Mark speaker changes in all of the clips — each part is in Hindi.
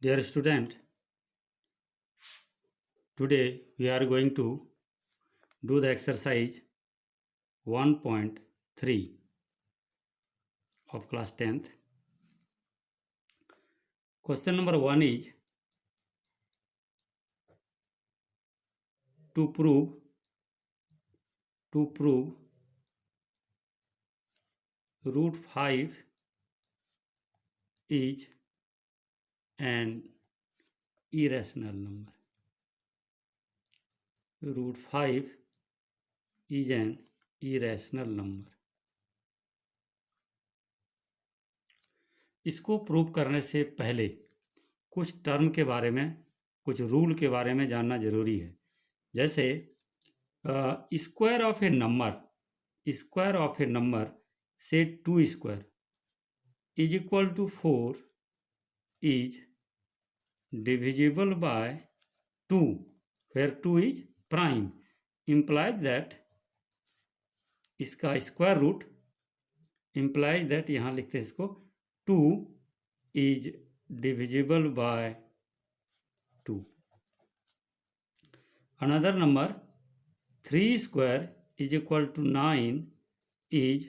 Speaker 1: Dear student, today we are going to do the exercise 1.3 of class 10th. Question number 1 is to prove root 5 is an irrational number. Root 5 is an irrational number. इसको प्रूव करने से पहले कुछ टर्म के बारे में, कुछ रूल के बारे में जानना जरूरी है. जैसे स्क्वायर ऑफ ए नंबर से 2 square is equal to 4 is divisible by 2, where 2 is prime, implies that इसका स्क्वायर रूट implies that, यहाँ लिखते हैं इसको, 2 is divisible by 2. Another number 3 square is equal to 9 is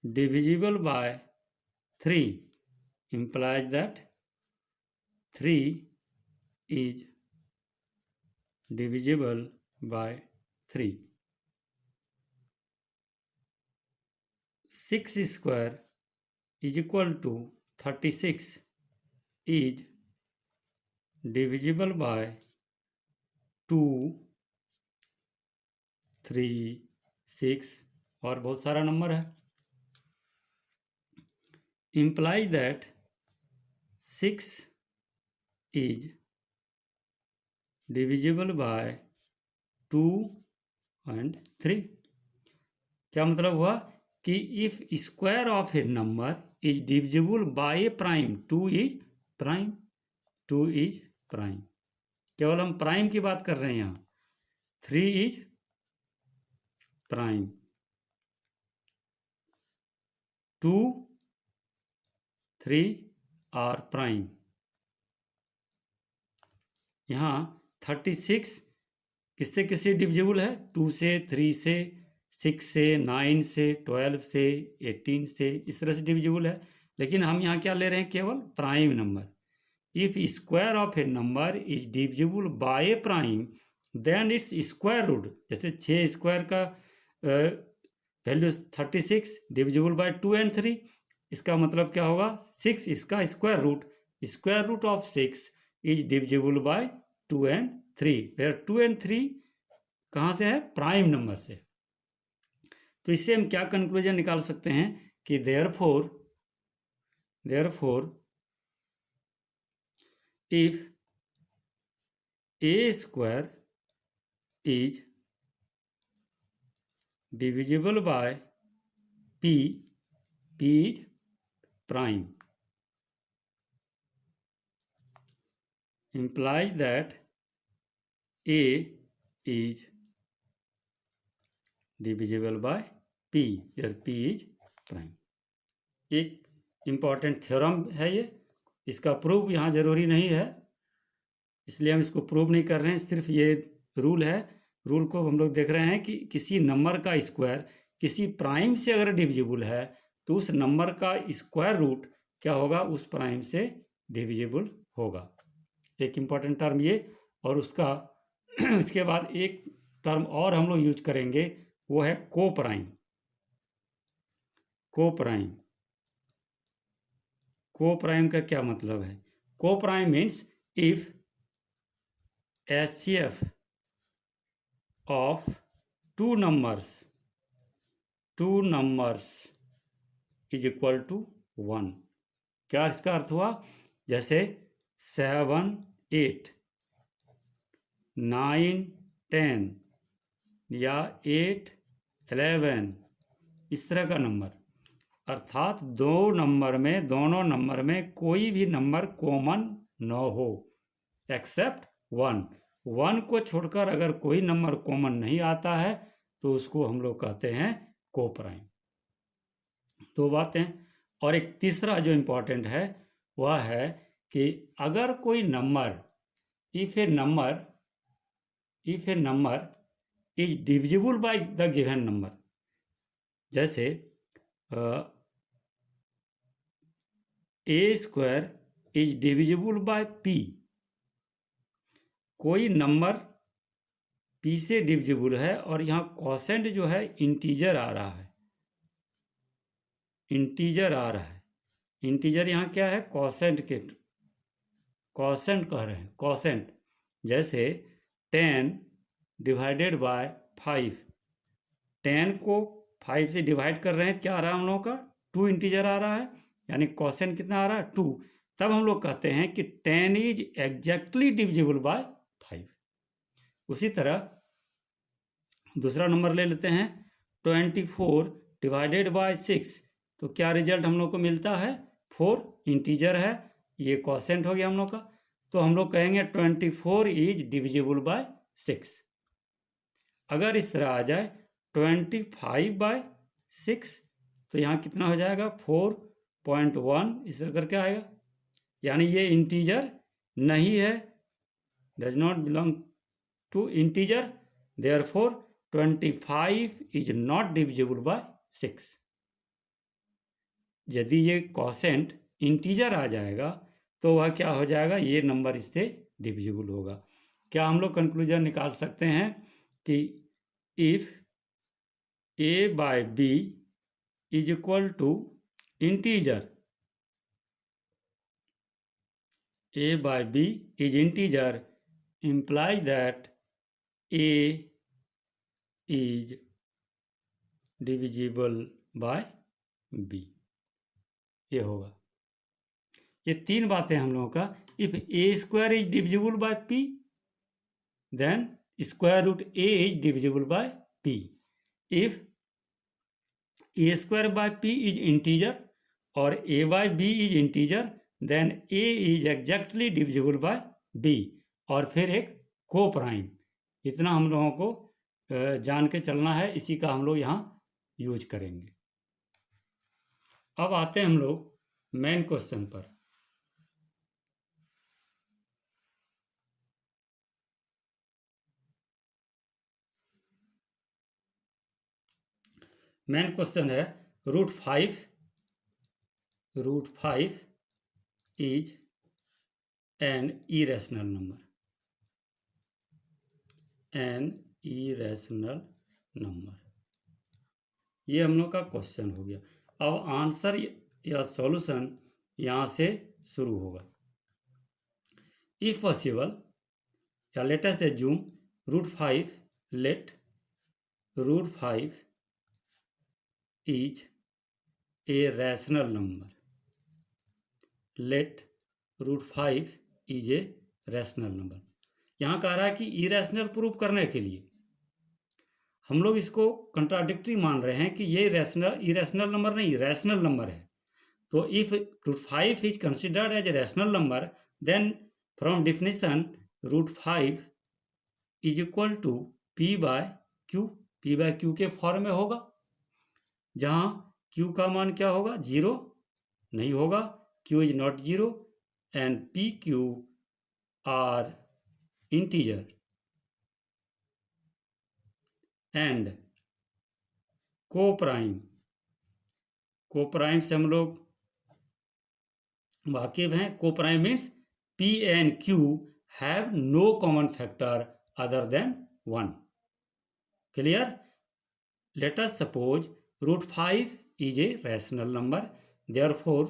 Speaker 1: divisible by 3, implies that 3 is divisible by 3. 6 square is equal to 36 is divisible by 2, 3, 6 और बहुत सारा नंबर है. Implies that 6 is divisible by 2 and 3. क्या मतलब हुआ कि if square of a number is divisible by a prime, 2 is prime. केवल हम प्राइम की बात कर रहे हैं यहाँ. 3 is prime, 2, 3 are prime. यहाँ 36 किससे किससे डिविजिबल है? 2 से, 3 से, 6 से, 9 से, 12 से, 18 से, इस तरह से डिविजिबल है. लेकिन हम यहाँ क्या ले रहे हैं? केवल prime number. If square of a number is divisible by a prime then its square root. जैसे 6 स्क्वायर का वैल्यू 36 डिविजिबल बाय 2 and 3. इसका मतलब क्या होगा? 6 इसका square root of 6 is divisible by 2 and 3, where 2 and 3 कहाँ से है? प्राइम नंबर से. तो इससे हम क्या कंक्लूजन निकाल सकते हैं कि therefore if A square is divisible bye p is prime, implies that a is divisible by p, where p is prime. एक इम्पॉर्टेंट थ्योरम है ये. इसका प्रूफ यहाँ जरूरी नहीं है, इसलिए हम इसको प्रूव नहीं कर रहे हैं. सिर्फ ये रूल है. रूल को हम लोग देख रहे हैं कि किसी नंबर का स्क्वायर किसी प्राइम से अगर डिविजिबल है तो उस नंबर का स्क्वायर रूट क्या होगा? उस प्राइम से डिविजिबल होगा. एक इम्पॉर्टेंट टर्म ये. और उसका इसके बाद एक टर्म और हम लोग यूज करेंगे, वो है कोप्राइम. कोप्राइम का क्या मतलब है? Coprime means if HCF of two numbers is equal to 1. क्या इसका अर्थ हुआ? जैसे 7, 8, 9, 10 या 8, 11, इस तरह का नंबर. अर्थात दोनों नंबर में कोई भी नंबर कॉमन न हो एक्सेप्ट 1 को छोड़कर अगर कोई नंबर कॉमन नहीं आता है तो उसको हम लोग कहते हैं कोप्राइम. 2 बातें. और एक तीसरा जो इम्पोर्टेंट है वह है कि अगर कोई number if a number is divisible by the given number, जैसे A square is divisible by P, कोई नंबर पी से डिविजिबल है और यहाँ कोसेंट जो है इंटीजर आ रहा है, इंटीजर यहाँ क्या है, कोसेंट कह रहे हैं, कोसेंट। जैसे 10 डिवाइडेड बाय 5, 10 को 5 से डिवाइड कर रहे हैं, क्या आ रहा है हम लोगों का, 2 इंटीजर आ रहा है, यानी कोसेंट कितना आ रहा है, 2। तब हम लोग कहते हैं कि 10 इज एग्जैक्टली डिविजिबल बाय 5। उसी तरह दूसरा नंबर ले लेते हैं, 24 डिवाइडेड बाय 6, तो क्या रिजल्ट हम लोग को मिलता है, 4, इंटीजर है, ये कोसेंट हो गया हम लोग का। तो हम लोग कहेंगे 24 इज डिविजिबल बाय 6। अगर इस तरह आ जाए 25 बाय 6, तो यहाँ कितना हो जाएगा, 4.1, इस तरह करके आएगा, यानी ये इंटीजर नहीं है, does not belong to integer, therefore 25 is not divisible by 6। यदि ये कोसेंट इंटीजर आ जाएगा तो वह क्या हो जाएगा, ये नंबर इससे डिविजिबल होगा। क्या हम लोग कंक्लूजन निकाल सकते हैं कि if a by B is equal to integer, a by B is integer, implies that a is divisible by b, ये होगा। ये तीन बातें हम लोगों का, if A square is divisible by P, then square root A is divisible by P. If A square by P is integer और A by B is integer, then A is exactly divisible by B, और फिर एक को प्राइम। इतना हम लोगों को जान के चलना है, इसी का हम लोग यहाँ यूज करेंगे। अब आते हैं हम लोग मेन क्वेश्चन पर। मेन क्वेश्चन है √5 इज एन इरेशनल नंबर, ये हम लोग का क्वेश्चन हो गया। अब आंसर या सॉल्यूशन यहाँ से शुरू होगा। इफ पॉसिबल, या let us assume √5, let √5 is a rational number, let √5 is a rational number। यहाँ कह रहा है कि इरेशनल प्रूव करने के लिए हम लोग इसको कंट्राडिक्टरी मान रहे हैं कि ये इरेशनल नंबर नहीं, रैशनल नंबर है। तो if √5 is considered as a rational number, then from definition √5 is equal to p by q के फॉर्म में होगा, जहाँ q का मान क्या होगा, 0 नहीं होगा, q is not 0 and pq are integer and coprime से हम लोग वाकिफ हैं। Coprime means p and q have no common factor other than 1। Clear? Let us suppose √5 is a rational number, therefore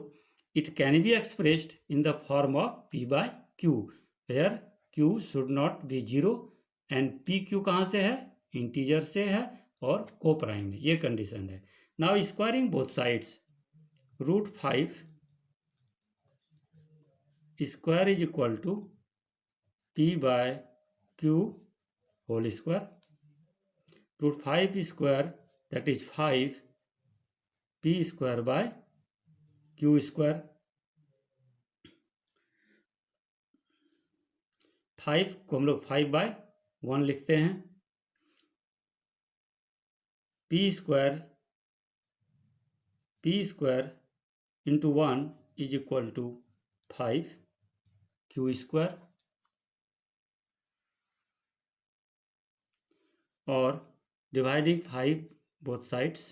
Speaker 1: it can be expressed in the form of p by q, where q should not be 0 and pq कहाँ से है, इंटीजर से है और को प्राइम है, ये कंडीशन है। Now squaring both sides, √5 square is equal to p by q whole square, √5 square that is 5 p square by q square. 5 को हम लोग 5 बाय 1 लिखते हैं, p square into 1 is equal to 5, Q square, और dividing 5 both sides,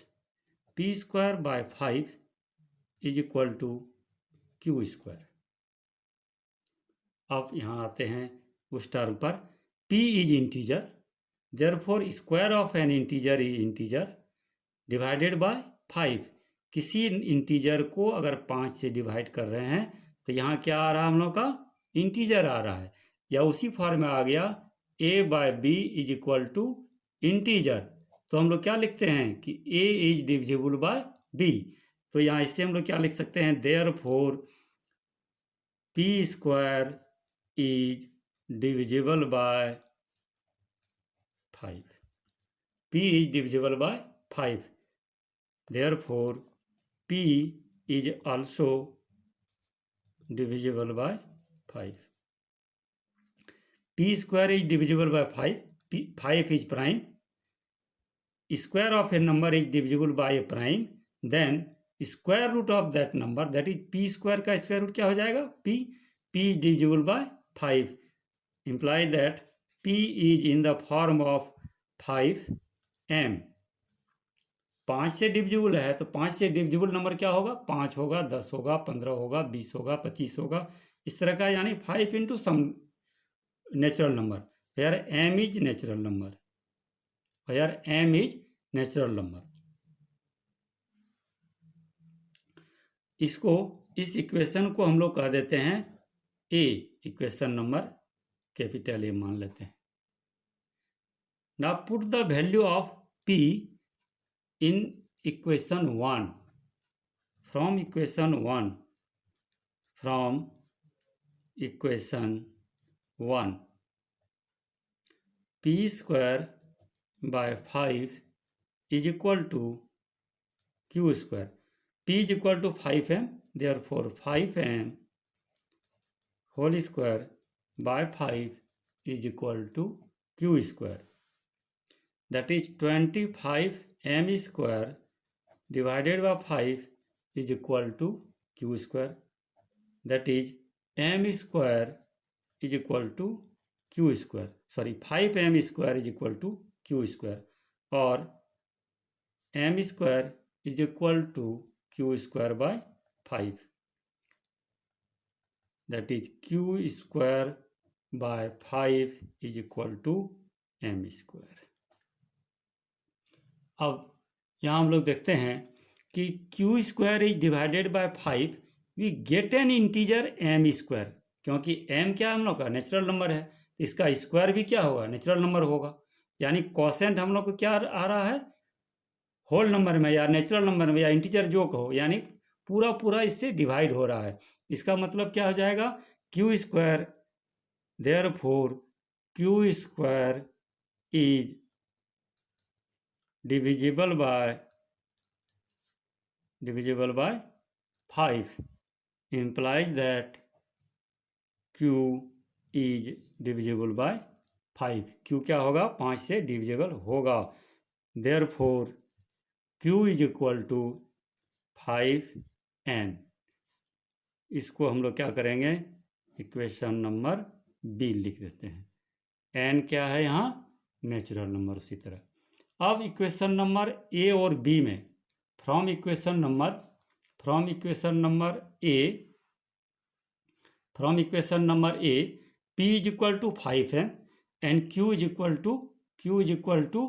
Speaker 1: P square by 5 is equal to Q square. अब यहाँ आते हैं उस टर्म पर, p is integer, therefore square of an integer is integer divided by 5। किसी इंटीजर को अगर 5 से डिवाइड कर रहे हैं तो यहाँ क्या आ रहा है हम लोग का, इंटीजर आ रहा है, या उसी फॉर्म में आ गया a by b is equal to integer. तो हम लोग क्या लिखते हैं कि a is divisible by b। तो यहाँ इससे हम लोग क्या लिख सकते हैं, therefore p square is divisible bye 5। p is divisible by 5, therefore p is also divisible by 5. p square is divisible by 5, 5 is prime, square of a number is divisible by a prime, then square root of that number, that is p square का square root क्या हो जाएगा, p is divisible by 5, imply that p is in the form of 5m। 5 से डिविजिबल है तो 5 से डिविजिबल नंबर क्या होगा, 5 होगा, 10 होगा, 15 होगा, 20 होगा, 25 होगा, इस तरह का, यानी 5 into some natural number, where m is natural number, where m is natural number. इसको, इस इक्वेशन को हम लोग कह देते हैं a, equation number capital A मान लेते हैं। Now put the value of p in equation 1, from equation 1, p square by 5 is equal to q square, p is equal to 5m, therefore 5m whole square by 5 is equal to q square, that is 25m square divided by 5 is equal to q square, that is m square is equal to q square, sorry 5m square is equal to q square, और m square is equal to q square by 5, that is q square by 5 is equal to m square। अब यहाँ हम लोग देखते हैं कि q square is divided by 5, we get an integer m square, क्योंकि m क्या हम लोग का नेचुरल नंबर है, इसका स्क्वायर भी क्या होगा, नेचुरल नंबर होगा, यानी कोसेंट हम लोग को क्या आ रहा है, होल नंबर में या नेचुरल नंबर में या इंटीजर जो कहो, यानी पूरा पूरा इससे डिवाइड हो रहा है। इसका मतलब क्या हो जाएगा, q square, therefore q square is divisible by 5, implies that q is divisible by 5, q क्या होगा, 5 से डिविजिबल होगा, therefore q is equal to 5n। इसको हम लोग क्या करेंगे, इक्वेशन नंबर b लिख देते हैं। n क्या है यहाँ, नेचुरल नंबर। उसी तरह अब इक्वेशन नंबर ए और बी में, from equation number A p is equal to 5m and q is equal to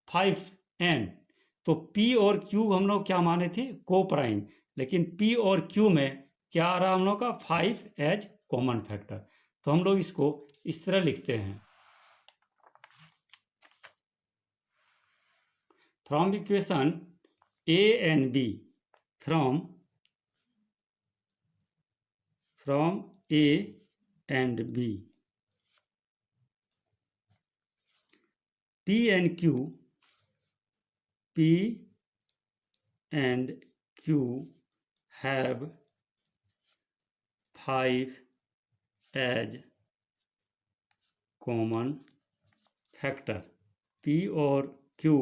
Speaker 1: 5n। तो p और q हम लोग क्या माने थे, को प्राइम, लेकिन p और q में क्या आ रहा हम लोग का, 5 एज कॉमन फैक्टर। तो हम लोग इसको इस तरह लिखते हैं, from equation A and B, from A and B, P and Q have 5 as common factor। P और Q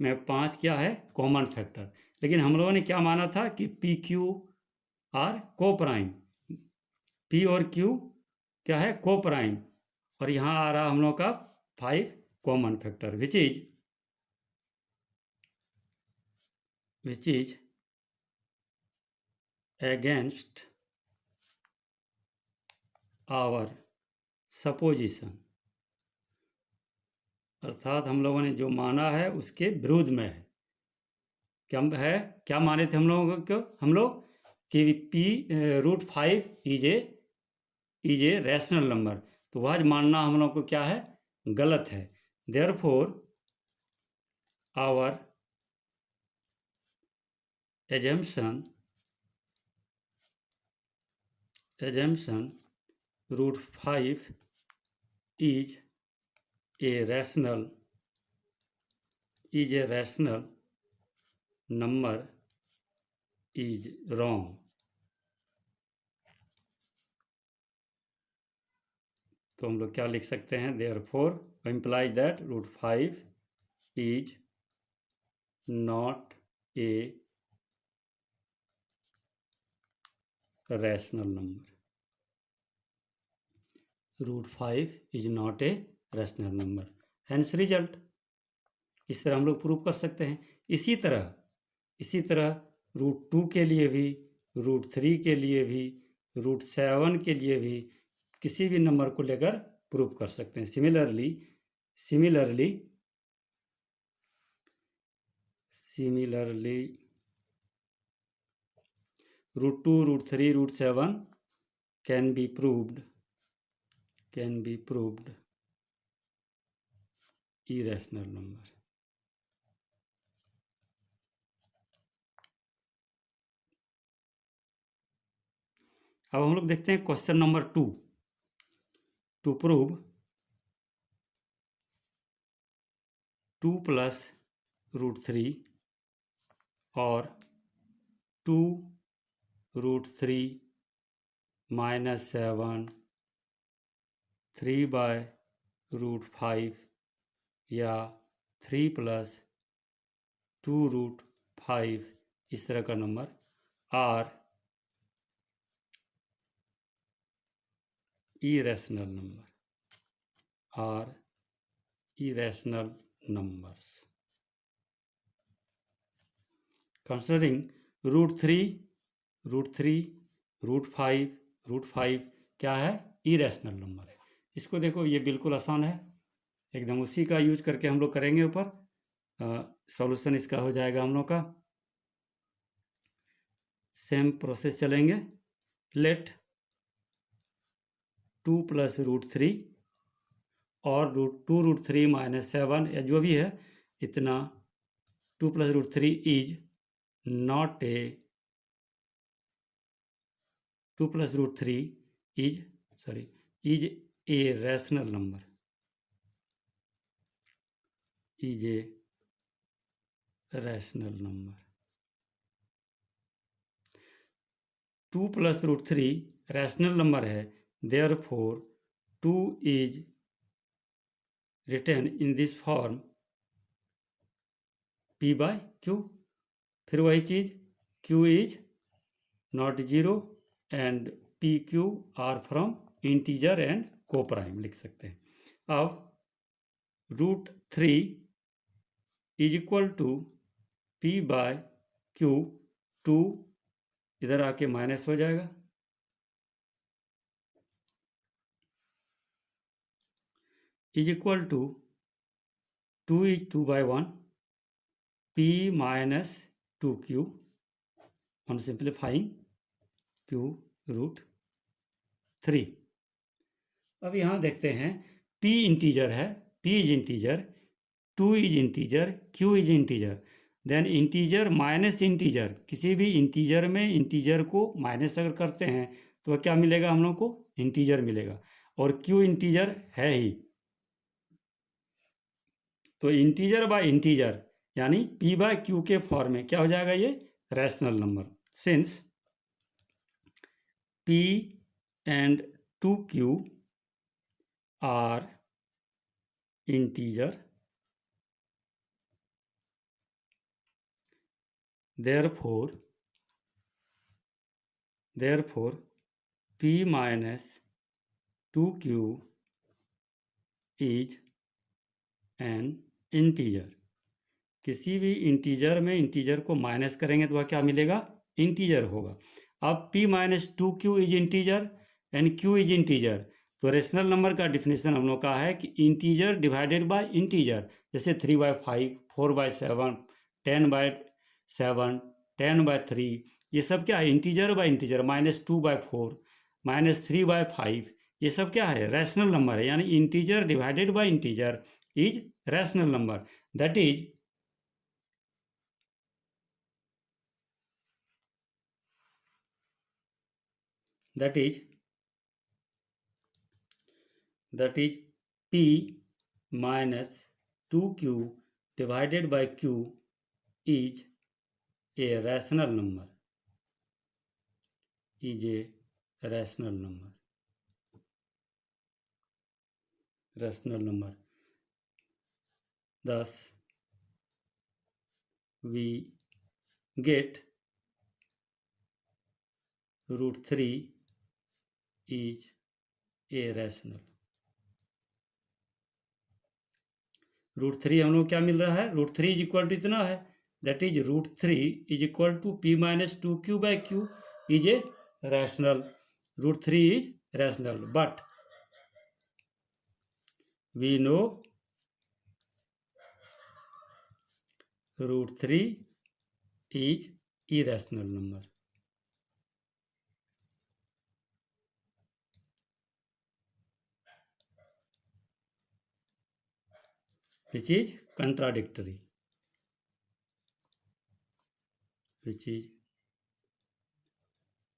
Speaker 1: में 5 क्या है, कॉमन फैक्टर, लेकिन हम लोगों ने क्या माना था कि पी क्यू आर को प्राइम, पी और क्यू क्या है, को प्राइम, और यहाँ आ रहा हम लोग का 5 common factor which is against our supposition, अर्थात हम लोगों ने जो माना है उसके विरुद्ध में है। क्या माने थे हम लोग कि P √5 is a rational number, तो वह मानना हम लोग को क्या है, गलत है। Therefore our assumption √5 is a rational number is wrong। तो हम लोग क्या लिख सकते हैं, therefore implies that √5 is not a rational number। √5 is not a rational number, hence result। इस तरह हम लोग प्रूव कर सकते हैं। इसी तरह √2 के लिए भी, √3 के लिए भी, √7 के लिए भी किसी भी नंबर को लेकर प्रूव कर सकते हैं। Similarly √2, √3, √7 can be proved irrational number। अब हम लोग देखते हैं क्वेश्चन नंबर 2। टू प्रूव 2 + √3 और 2 √3 - 7 3/√5 या 3 + 2√5 इस तरह का number are irrational numbers considering √3 √5 क्या है, irrational नंबर है। इसको देखो, ये बिल्कुल आसान है, एकदम उसी का यूज करके हम लोग करेंगे। ऊपर सॉल्यूशन इसका हो जाएगा हम लोग का, सेम प्रोसेस चलेंगे। लेट 2 + √3 और 2 √3 - 7 या जो भी है इतना, 2 + √3 is not a 2 + √3 is a rational number, 2 + √3 rational number है, therefore 2 is written in this form p/q। फिर वही चीज, q is not 0 and pq are from integer and coprime लिख सकते हैं। अब √3 इज इक्वल टू p/q, 2 इधर आके माइनस हो जाएगा, is equal to 2 is 2/1 p - 2q on simplifying q √3। अब यहाँ देखते हैं, p इंटीजर है, p is integer, 2 is integer, q is integer, then integer minus integer, किसी भी इंटीजर में इंटीजर को माइनस अगर करते हैं तो क्या मिलेगा हम लोग को, इंटीजर मिलेगा, और q इंटीजर है ही, तो इंटीजर बाय इंटीजर यानी p/q के फॉर्म में क्या हो जाएगा, ये rational number. Since p and 2q are integer, therefore p - 2q is an integer. किसी भी इंटीजर में इंटीजर को माइनस करेंगे तो वह क्या मिलेगा? इंटीजर होगा। अब p minus 2q is integer and q is integer, तो रेशनल नंबर का डिफिनेशन हम लोग का है कि इंटीजर डिवाइडेड बाय इंटीजर। जैसे 3/5, 4/7, 10/7, 10/3, ये सब क्या है? Integer by integer. -2/4, -3/5, ये सब क्या है? रैशनल नंबर है। यानी integer divided bye integer is rational number. That is p minus 2q divided by q is a rational number, is a rational number, rational number. Thus we get √3 is a rational. √3 हम लोग क्या मिल रहा है? √3 इज इक्वल टू इतना है, that is √3 is equal to p minus 2q by q is a rational. √3 is rational, but we know √3 is irrational number. Which is contradictory. Which is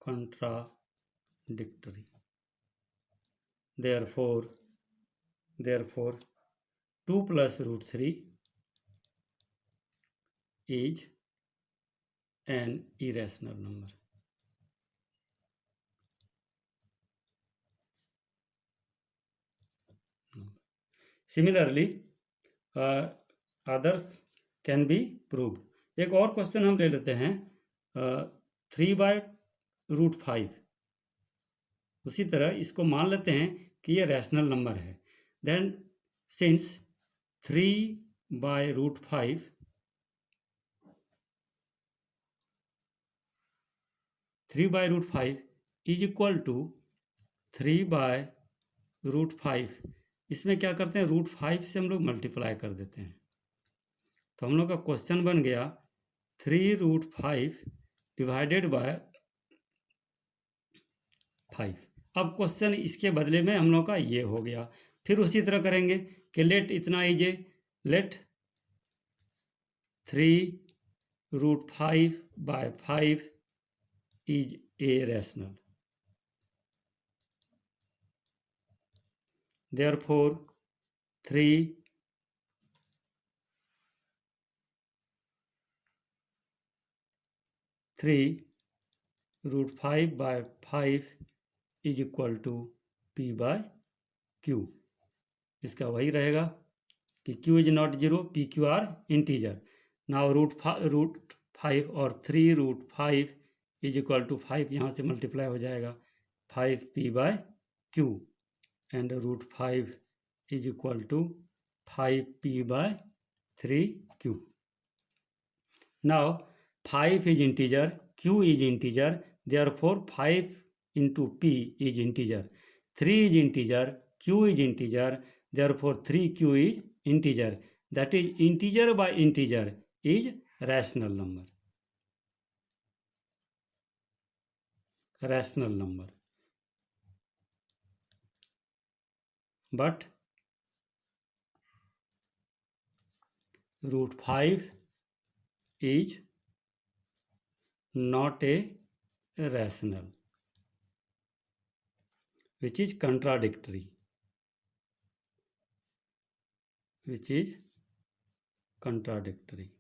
Speaker 1: contradictory. Therefore 2 plus √3 is an irrational number. Similarly, others can be proved. एक और क्वेश्चन हम ले लेते हैं, 3/√5। उसी तरह इसको मान लेते हैं कि ये रैशनल नंबर है। Then since 3/√5 is equal to 3/√5, इसमें क्या करते हैं? √5 से हम लोग मल्टीप्लाई कर देते हैं, तो हम लोग का क्वेश्चन बन गया 3√5 डिवाइडेड बाय 5। अब क्वेश्चन इसके बदले में हम लोग का ये हो गया। फिर उसी तरह करेंगे कि लेट इतना is a, let 3√5 by 5 is a rational. Therefore 3√5 by 5 is equal to p by q। इसका वही रहेगा कि q is not 0, p q are integer. Now √5 और 3√5 is equal to 5, यहाँ से मल्टीप्लाई हो जाएगा 5p by q, and √5 is equal to 5p by 3q. Now 5 is integer, q is integer, therefore 5 into p is integer. 3 is integer, q is integer, therefore 3q is integer. That is integer by integer is rational number. Rational number. But √5 is not a rational, which is contradictory. Which is contradictory.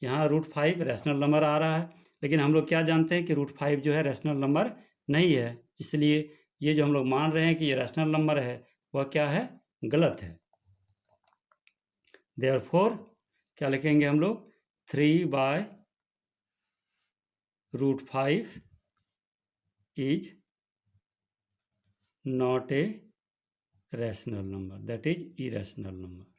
Speaker 1: यहाँ √5 रैशनल नंबर आ रहा है, लेकिन हम लोग क्या जानते हैं कि √5 जो है रैशनल नंबर नहीं है, इसलिए ये जो हम लोग मान रहे हैं कि ये रैशनल नंबर है वह क्या है? गलत है। Therefore क्या लिखेंगे हम लोग? 3/√5 is not a rational number, that is irrational number.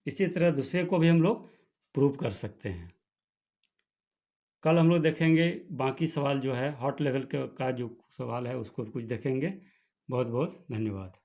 Speaker 1: इसी तरह दूसरे को भी हम लोग प्रूव कर सकते हैं। कल हम लोग देखेंगे बाकी सवाल जो है हॉट लेवल का जो सवाल है उसको कुछ देखेंगे। बहुत बहुत धन्यवाद।